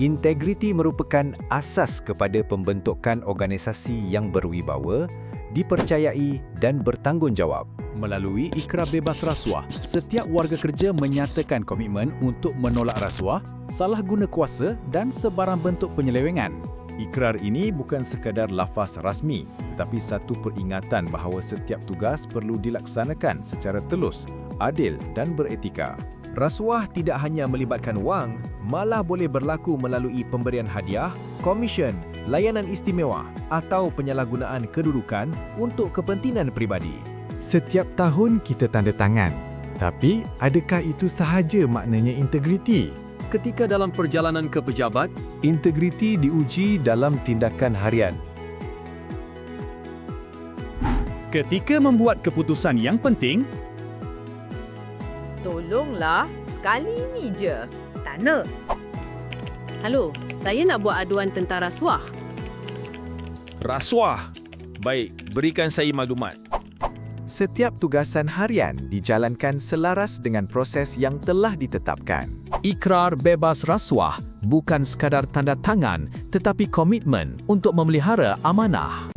Integriti merupakan asas kepada pembentukan organisasi yang berwibawa, dipercayai dan bertanggungjawab. Melalui ikrar bebas rasuah, setiap warga kerja menyatakan komitmen untuk menolak rasuah, salah guna kuasa dan sebarang bentuk penyelewengan. Ikrar ini bukan sekadar lafaz rasmi, tetapi satu peringatan bahawa setiap tugas perlu dilaksanakan secara telus, adil dan beretika. Rasuah tidak hanya melibatkan wang, malah boleh berlaku melalui pemberian hadiah, komisen, layanan istimewa atau penyalahgunaan kedudukan untuk kepentingan peribadi. Setiap tahun kita tanda tangan. Tapi, adakah itu sahaja maknanya integriti? Ketika dalam perjalanan ke pejabat, Integriti diuji dalam tindakan harian. Ketika membuat keputusan yang penting, Tolonglah, sekali ni je. Tak nak. Halo, saya nak buat aduan tentang rasuah. Rasuah. Baik, berikan saya maklumat. Setiap tugasan harian dijalankan selaras dengan proses yang telah ditetapkan. Ikrar bebas rasuah bukan sekadar tanda tangan tetapi komitmen untuk memelihara amanah.